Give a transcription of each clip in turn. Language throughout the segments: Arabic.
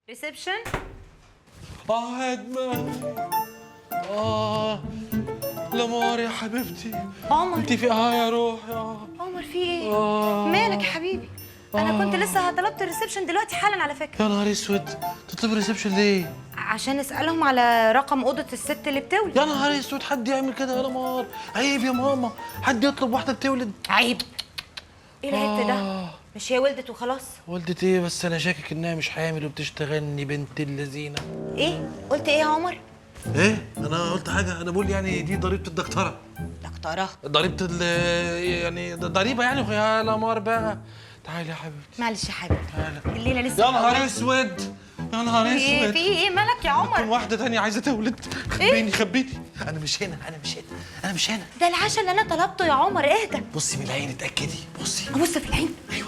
ريسبشن. هدمة. لمار يا حبيبتي. عمر انت في يا روح عمر في ايه؟ مالك يا حبيبي؟ انا كنت لسه طلبت الريسبشن دلوقتي حالا على فكره. يا نهار اسود، تطلب ريسبشن ليه؟ عشان اسالهم على رقم اوضه الست اللي بتولد. يا نهار اسود، حد يعمل كده يا لمار؟ عيب يا ماما، حد يطلب واحده بتولد؟ عيب. ايه العيب ده؟ مش هي ولدت وخلاص؟ ولدت ايه بس؟ انا شاكك انها مش حامل وبتشتغلني بنت اللذينه. ايه؟ قلت ايه يا عمر؟ ايه؟ انا قلت حاجه؟ انا بقول يعني دي ضريبه الدكتوره. دكتوره؟ ضريبه يعني ضريبه يعني. يا لمار بقى، تعالي يا حبيبتي. معلش يا حبيبي، تعالي. الليله لسه. يا نهار اسود، يا نهار اسود. في ايه مالك يا عمر؟ تكون واحده تانية عايزه تولد. خبيني خبيني. انا مش هنا، انا مش هنا. ده العشاء اللي انا طلبته يا عمر. اهدى. بصي من العين، اتاكدي. بصي ابص في العين. ايوه.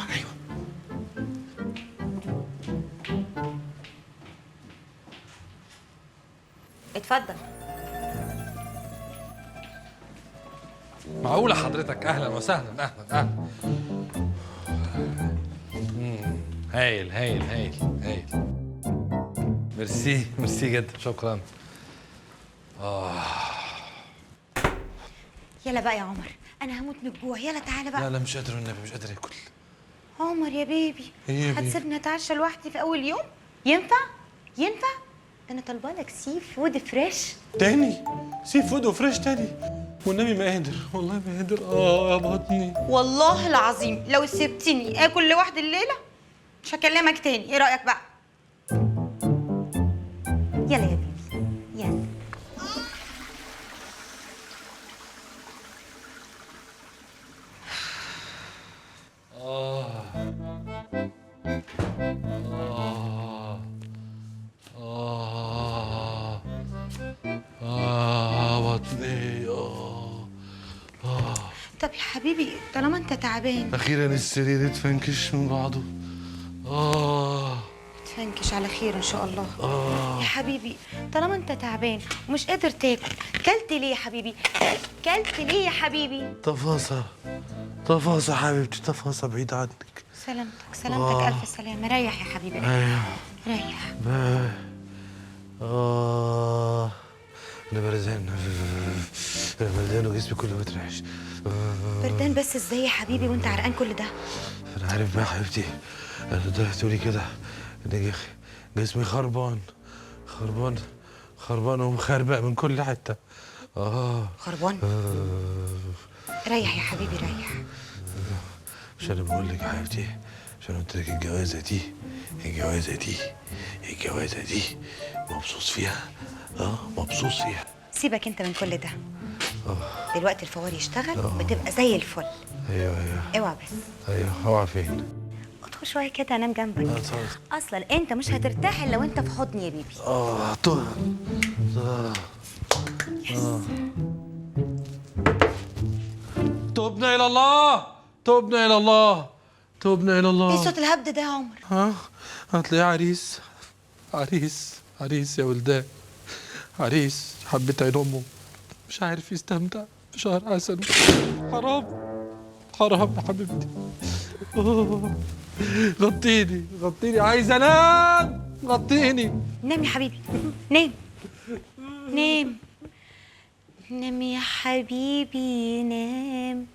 اتفضل. معقولة حضرتك؟ أهلا وسهلا. أهلا. هايل. ميرسي جدا، شكرا. يلا بقى يا عمر، انا هموت من الجوع. يلا تعالى بقى. لا مش قادر والنبي، مش قادر اكل. عمر يا بيبي، إيه يا بيبي؟ هتسيبني اتعشى لوحدي في اول يوم؟ ينفع؟ ده انا طالبه لك سي فود فريش. تاني سي فود وفريش تاني؟ والنبي ما قادر، والله ما قادر. يا بطني. والله العظيم لو سبتني اكل لوحدي الليله مش هكلمك تاني. ايه رايك بقى؟ يلا يا بيبي يلا. بطني. طب يا حبيبي طالما انت تعبان اخيرا السرير اتفنكش من بعضه. تفنكش على خير ان شاء الله. يا حبيبي طالما انت تعبان ومش قادر تاكل، كلت ليه يا حبيبي؟ كلت ليه يا حبيبي؟ تفاصة حبيبتي، تفاصة بعيد عنك. سلامتك الف سلامه. ريح يا حبيبي، ريح. انا بردان وجسمي كله مترعش. بردان بس ازاي يا حبيبي وانت عرقان كل ده؟ انا عارف بقى يا حبيبتي، انا تقولي كده ان جسمي خربان ومخربق من كل حته. خربان؟ ريح يا حبيبي ريح. مش انا بقول لك يا حبيبتي، عشان قلت لك الجوازه دي مبسوط فيها. مبسوط فيها. سيبك انت من كل ده. دلوقتي الفوار يشتغل بتبقى زي الفل. ايوه اوعى بس. ايوه. اوعى فين؟ ادخل شويه كده انام جنبك. اصلا انت مش هترتاح الا وانت في حضني يا بيبي. تبنا الى الله. ايه صوت الهبد ده يا عمر؟ هتلاقيه عريس يا ولدان. عريس حبيت عين امه، مش عارف يستمتع بشهر عسل. حرام يا حبيبتي. غطيني، عايز انام. غطيني. نام يا حبيبي، نام يا حبيبي نام،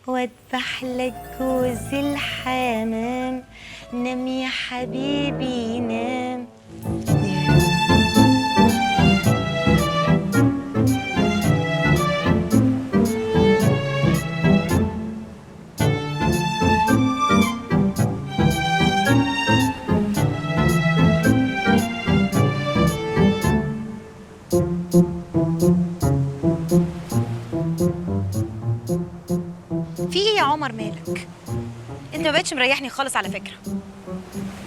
واذبح لك جوز الحمام. نام يا حبيبي نام. في ايه يا عمر مالك؟ انت ما بقتش مريحني خالص على فكره.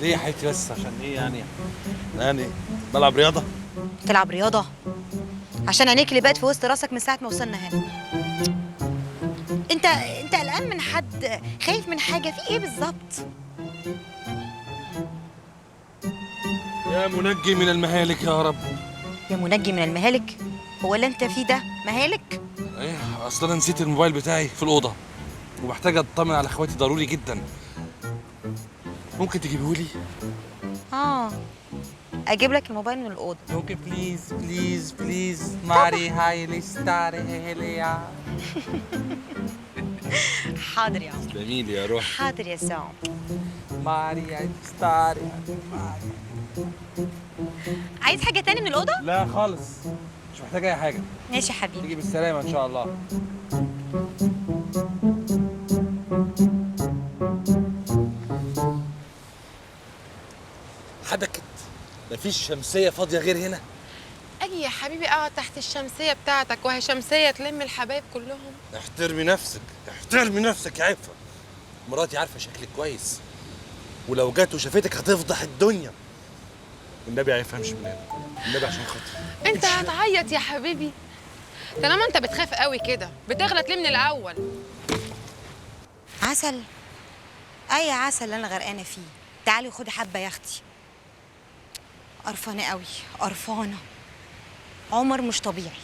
ليه يا حبيبتي بس؟ عشان ايه يعني بلعب رياضه؟ تلعب رياضه؟ عشان عينيك اللي بقت في وسط راسك من ساعه ما وصلنا هنا. انت قلقان من حد؟ خايف من حاجه؟ في ايه بالظبط؟ يا منجي من المهالك يا رب. يا منجي من المهالك؟ هو اللي انت فيه ده مهالك؟ ايه، اصل انا نسيت الموبايل بتاعي في الاوضه ومحتاج اطمن على اخواتي ضروري جدا. ممكن تجيبهولي؟ اجيب لك الموبايل من الاوضه. اوكي بليز بليز بليز ماري هايلي ستاري هيليا. حاضر يا عمر. جميل يا روح. حاضر يا سام. ماري هايلي ستاري. عايز حاجه تاني من الاوضه؟ لا خالص، مش محتاج اي حاجه. ماشي يا حبيبي. تيجي بالسلامه ان شاء الله. حبكت، مفيش شمسيه فاضيه غير هنا. اجي يا حبيبي اقعد تحت الشمسيه بتاعتك، وهي شمسيه تلم الحبايب كلهم. احترمي نفسك، احترمي نفسك يا عفه. مراتي عارفه شكلك كويس، ولو جت وشافتك هتفضح الدنيا. والنبي عارف امشي من هنا، النبي عشان خاطري. انت هتعيط يا حبيبي؟ طالما انت بتخاف قوي كده بتغلط ليه من الاول؟ عسل. اي عسل اللي انا غرقانه فيه. تعالي خدي حبه يا اختي. قرفانه قوي، قرفانه. عمر مش طبيعي.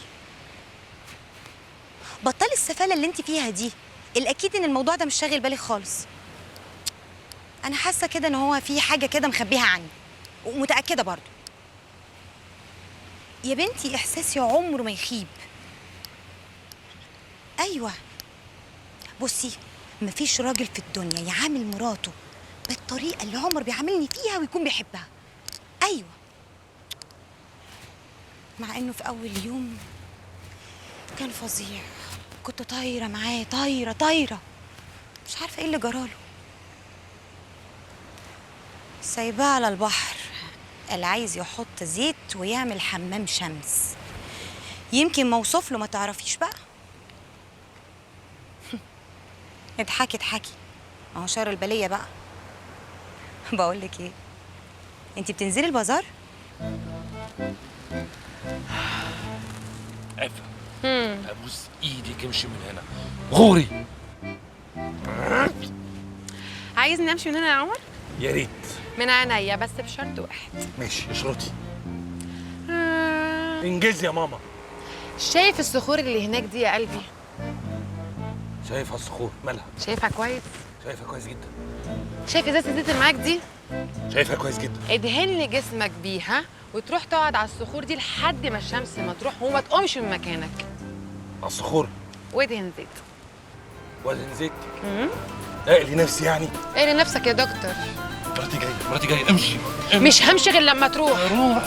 بطلي السفاله اللي انت فيها دي. الاكيد ان الموضوع ده مش شاغل بالك خالص. انا حاسه كده ان هو في حاجه كده مخبيها عني، ومتاكده برضو. يا بنتي احساسي عمره ما يخيب. ايوه، بصي، مفيش راجل في الدنيا يعامل مراته بالطريقه اللي عمر بيعاملني فيها ويكون بيحبها. ايوه، مع انه في اول يوم كان فظيع. كنت طايره معاه، طايره طايره، مش عارفه ايه اللي جراله. سايباه على البحر، اللي عايز يحط زيت ويعمل حمام شمس. يمكن موصوف له ما تعرفيش بقى. اضحكي اضحكي، ما هو شر البليه بقى. بقول لك ايه، انت بتنزلي البازار؟ عفه، ابوس ايدك امشي من هنا، غوري. عايزني امشي من هنا يا عمر؟ يا ريت. من عينيا، بس بشرط واحد. ماشي، اشرطي. انجزي يا ماما. شايف الصخور اللي هناك دي يا قلبي؟ شايفها الصخور، مالها؟ شايفها كويس؟ شايفها كويس جدا. شايف ازازه الزيت اللي معاك دي؟ شايفها كويس جدا. ادهن لي جسمك بيها وتروح تقعد على الصخور دي لحد ما الشمس ما تروح وما تقومش من مكانك. على الصخور وادهن زيت. وادهن زيت؟ اقلي نفسي يعني؟ اقلي نفسك يا دكتور. مراتي جايه، مراتي جايه، امشي. مش همشي غير لما تروح. روح.